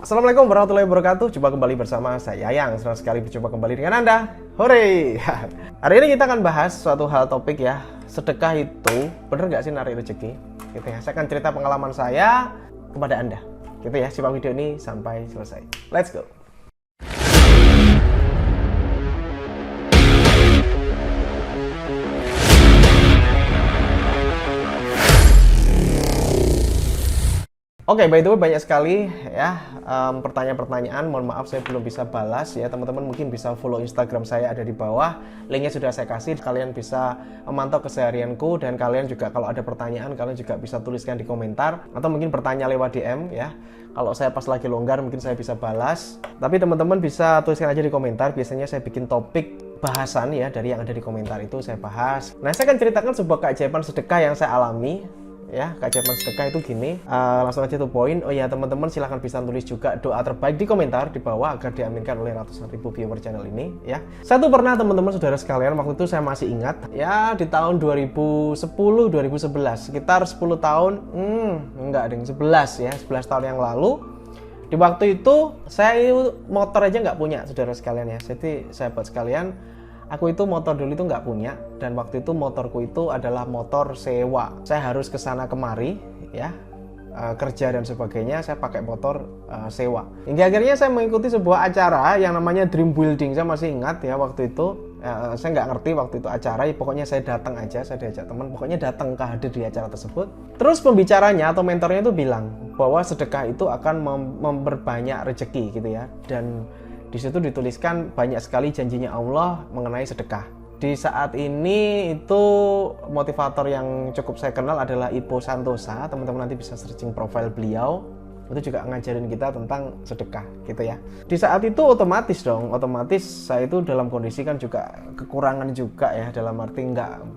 Assalamualaikum warahmatullahi wabarakatuh. Jumpa kembali bersama saya Yang. Senang sekali berjumpa kembali dengan Anda. Hore! Hari ini kita akan bahas suatu hal topik ya. Sedekah itu bener nggak sih narik rezeki? Gitu ya. Saya akan cerita pengalaman saya kepada Anda. Gitu ya. Simak video ini sampai selesai. Let's go. Oke, by the way banyak sekali ya pertanyaan-pertanyaan. Mohon maaf saya belum bisa balas ya. Teman-teman mungkin bisa follow Instagram saya ada di bawah. Linknya sudah saya kasih. Kalian bisa memantau keseharianku dan kalian juga kalau ada pertanyaan kalian juga bisa tuliskan di komentar atau mungkin bertanya lewat DM ya. Kalau saya pas lagi longgar mungkin saya bisa balas. Tapi teman-teman bisa tuliskan aja di komentar. Biasanya saya bikin topik bahasan ya dari yang ada di komentar itu saya bahas. Nah, saya akan ceritakan sebuah keajaiban sedekah yang saya alami. Ya, keajaiban sedekah itu gini, langsung aja to point. Oh ya teman-teman silahkan bisa tulis juga doa terbaik di komentar di bawah agar diaminkan oleh ratusan ribu viewer channel ini ya. Saya tuh pernah teman-teman saudara sekalian, waktu itu saya masih ingat ya, di tahun 2010-2011 sekitar 10 tahun enggak ada yang 11 ya, 11 tahun yang lalu. Di waktu itu saya motor aja nggak punya saudara sekalian ya. Jadi sahabat sekalian, aku itu motor dulu itu nggak punya, dan waktu itu motorku itu adalah motor sewa. Saya harus kesana kemari ya, kerja dan sebagainya, saya pakai motor sewa. Hingga akhirnya saya mengikuti sebuah acara yang namanya Dream Building. Saya masih ingat ya waktu itu, saya nggak ngerti waktu itu acara, ya, pokoknya saya datang aja, saya diajak teman, pokoknya datang ke hadir di acara tersebut. Terus pembicaranya atau mentornya itu bilang bahwa sedekah itu akan memperbanyak rezeki gitu ya, dan di situ dituliskan banyak sekali janjinya Allah mengenai sedekah. Di saat ini itu motivator yang cukup saya kenal adalah Ipo Santosa. Teman-teman nanti bisa searching profile beliau. Itu juga ngajarin kita tentang sedekah gitu ya. Di saat itu otomatis saya itu dalam kondisi kan juga kekurangan juga ya. Dalam arti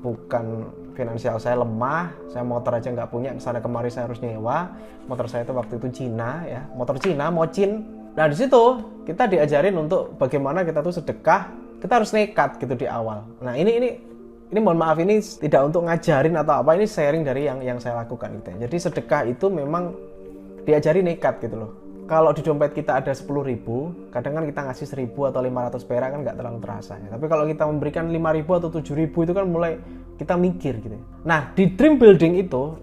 bukan finansial saya lemah, saya motor aja nggak punya, kesana kemari saya harus nyewa. Motor saya itu waktu itu Cina ya, motor Cina, Mocin. Nah di situ kita diajarin untuk bagaimana kita tuh sedekah, kita harus nekat gitu di awal. Nah ini mohon maaf, ini tidak untuk ngajarin atau apa, ini sharing dari yang saya lakukan gitu ya. Jadi sedekah itu memang diajari nekat gitu loh. Kalau di dompet kita ada 10.000, kadang kan kita ngasih 1.000 atau 500 perak kan nggak terlalu terasa ya. Tapi kalau kita memberikan 5.000 atau 7.000 itu kan mulai kita mikir gitu ya. Nah di Dream Building itu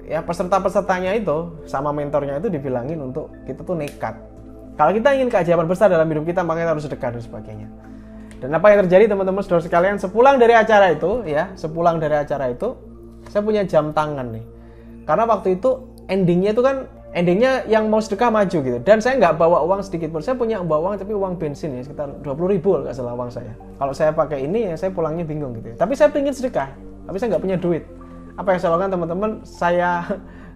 ya, peserta-pesertanya itu sama mentornya itu dibilangin untuk kita tuh nekat. Kalau kita ingin keajaiban besar dalam hidup kita, makanya harus sedekah dan sebagainya. Dan apa yang terjadi teman-teman saudara sekalian, sepulang dari acara itu, saya punya jam tangan nih. Karena waktu itu endingnya yang mau sedekah maju gitu. Dan saya nggak bawa uang sedikit pun. Saya punya bawa uang, tapi uang bensin ya, sekitar 20.000 nggak salah uang saya. Kalau saya pakai ini ya saya pulangnya bingung gitu ya. Tapi saya pengen sedekah, tapi saya nggak punya duit. Apa yang saya lakukan teman-teman, saya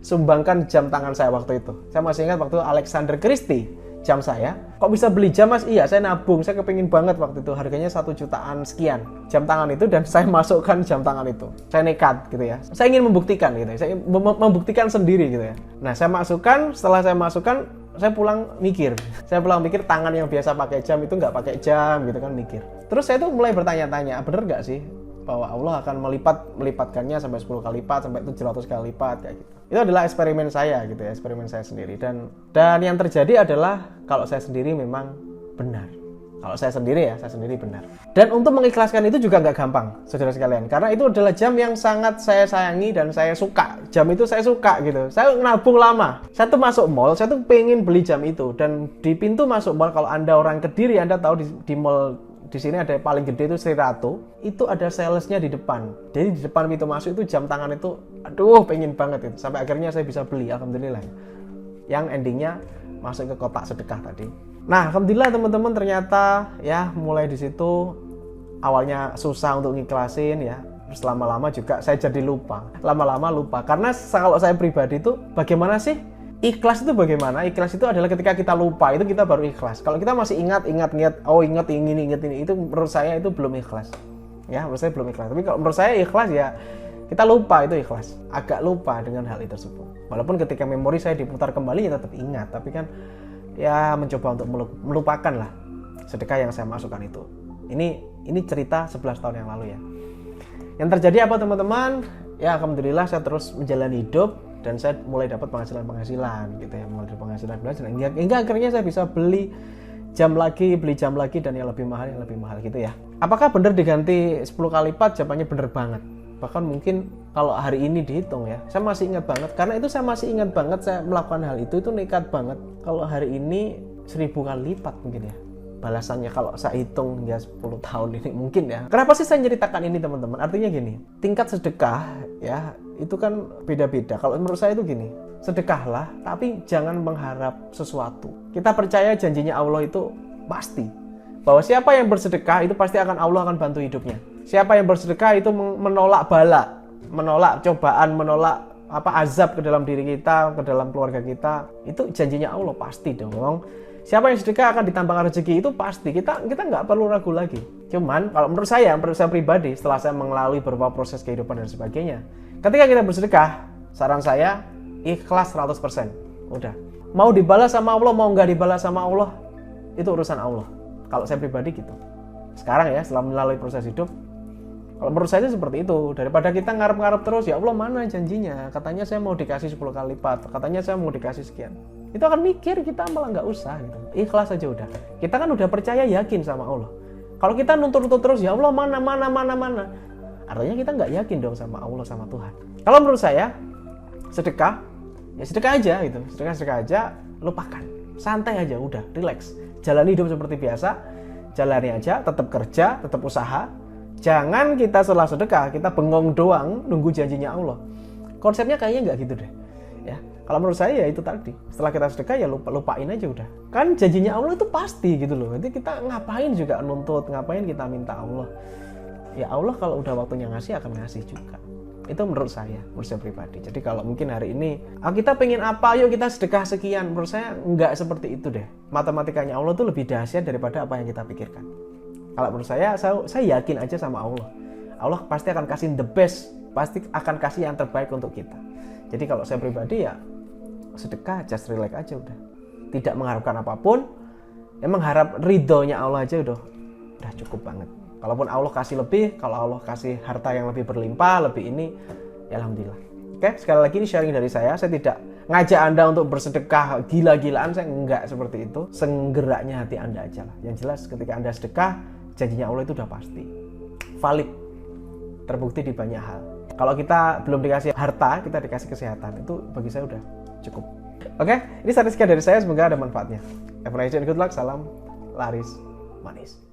sumbangkan jam tangan saya waktu itu. Saya masih ingat waktu Alexander Christie jam saya. Kok bisa beli jam mas? Iya, saya nabung, saya kepingin banget waktu itu, harganya 1 jutaan sekian jam tangan itu, dan saya masukkan jam tangan itu. Saya nekat gitu ya, saya ingin membuktikan gitu ya, saya membuktikan sendiri gitu ya. Nah saya masukkan, setelah saya masukkan, saya pulang mikir tangan yang biasa pakai jam itu nggak pakai jam gitu kan, mikir. Terus saya tuh mulai bertanya-tanya, bener nggak sih bahwa Allah akan melipatkannya sampai 10 kali lipat, sampai 700 kali lipat kayak gitu. Itu adalah eksperimen saya gitu ya, eksperimen saya sendiri, dan yang terjadi adalah kalau saya sendiri memang benar. Kalau saya sendiri benar. Dan untuk mengikhlaskan itu juga nggak gampang, saudara sekalian, karena itu adalah jam yang sangat saya sayangi dan saya suka. Jam itu saya suka gitu. Saya nabung lama. Saya tuh masuk mall, saya tuh pengen beli jam itu, dan di pintu masuk mall, kalau Anda orang Kediri, Anda tahu di mall di sini ada yang paling gede itu Sri Ratu, itu ada salesnya di depan. Jadi di depan pintu masuk itu jam tangan itu, aduh pengen banget itu. Sampai akhirnya saya bisa beli, alhamdulillah. Yang endingnya masuk ke kotak sedekah tadi. Nah, alhamdulillah teman-teman, ternyata ya mulai di situ awalnya susah untuk ngiklasin ya. Terus lama-lama juga saya jadi lupa. Lama-lama lupa, karena kalau saya pribadi itu bagaimana sih? Ikhlas itu bagaimana? Ikhlas itu adalah ketika kita lupa, itu kita baru ikhlas. Kalau kita masih ingat, oh ingat ini, itu menurut saya itu belum ikhlas. Ya, menurut saya belum ikhlas. Tapi kalau menurut saya ikhlas ya, kita lupa itu ikhlas. Agak lupa dengan hal itu tersebut. Walaupun ketika memori saya diputar kembali ya tetap ingat, tapi kan ya mencoba untuk melupakan lah sedekah yang saya masukkan itu. Ini cerita 11 tahun yang lalu ya. Yang terjadi apa teman-teman? Ya alhamdulillah saya terus menjalani hidup. dan saya mulai dapat penghasilan gitu ya, mulai dari penghasilan hingga akhirnya saya bisa beli jam lagi dan yang lebih mahal gitu ya. Apakah benar diganti 10 kali lipat? Jawabannya benar banget. Bahkan mungkin kalau hari ini dihitung ya, saya masih ingat banget, karena itu saya masih ingat banget saya melakukan hal itu nekat banget. Kalau hari ini 1000 kali lipat mungkin ya balasannya kalau saya hitung ya 10 tahun ini mungkin ya. Kenapa sih saya ceritakan ini teman-teman? Artinya gini, tingkat sedekah ya itu kan beda-beda. Kalau menurut saya itu gini, sedekahlah tapi jangan mengharap sesuatu. Kita percaya janjinya Allah itu pasti, bahwa siapa yang bersedekah itu pasti Allah akan bantu hidupnya. Siapa yang bersedekah itu menolak bala, menolak cobaan, menolak azab ke dalam diri kita, ke dalam keluarga kita, itu janjinya Allah pasti dong. Siapa yang sedekah akan ditambahkan rezeki, itu pasti. Kita nggak perlu ragu lagi. Cuman kalau menurut saya pribadi, setelah saya melalui beberapa proses kehidupan dan sebagainya, ketika kita bersedekah, saran saya ikhlas 100%. Udah. Mau dibalas sama Allah, mau nggak dibalas sama Allah, itu urusan Allah. Kalau saya pribadi gitu. Sekarang ya, setelah melalui proses hidup, kalau menurut saya itu seperti itu. Daripada kita ngarep-ngarep terus, ya Allah mana janjinya? Katanya saya mau dikasih 10 kali lipat. Katanya saya mau dikasih sekian. Itu akan mikir, kita malah nggak usah gitu. Ikhlas aja udah. Kita kan udah percaya, yakin sama Allah. Kalau kita nuntut terus, ya Allah mana. Artinya kita nggak yakin dong sama Allah, sama Tuhan. Kalau menurut saya, sedekah, ya sedekah aja gitu. Sedekah aja, lupakan. Santai aja udah, relax. Jalani hidup seperti biasa. Jalani aja, tetap kerja, tetap usaha. Jangan kita setelah sedekah, kita bengong doang, nunggu janjinya Allah. Konsepnya kayaknya nggak gitu deh. Ya, kalau menurut saya ya itu tadi. Setelah kita sedekah ya lupain aja udah. Kan janjinya Allah itu pasti gitu loh. Jadi kita ngapain juga nuntut, ngapain kita minta Allah. Ya Allah kalau udah waktunya ngasih akan ngasih juga. Itu menurut saya pribadi. Jadi kalau mungkin hari ini kita pengen apa, yuk kita sedekah sekian. Menurut saya nggak seperti itu deh. Matematikanya Allah tuh lebih dahsyat daripada apa yang kita pikirkan. Kalau menurut saya yakin aja sama Allah. Allah pasti akan kasih the best, pasti akan kasih yang terbaik untuk kita. Jadi kalau saya pribadi ya sedekah, just relax aja udah. Tidak mengharapkan apapun, emang harap ridhonya Allah aja udah cukup banget. Kalaupun Allah kasih lebih, kalau Allah kasih harta yang lebih berlimpah, lebih ini, ya alhamdulillah. Oke, sekali lagi ini sharing dari saya tidak ngajak Anda untuk bersedekah gila-gilaan, saya enggak seperti itu. Senggeraknya hati Anda aja lah. Yang jelas ketika Anda sedekah, janjinya Allah itu udah pasti. Valid. Terbukti di banyak hal. Kalau kita belum dikasih harta, kita dikasih kesehatan. Itu bagi saya udah cukup. Oke, ini statistika dari saya. Semoga ada manfaatnya. Have a nice day and good luck. Salam laris manis.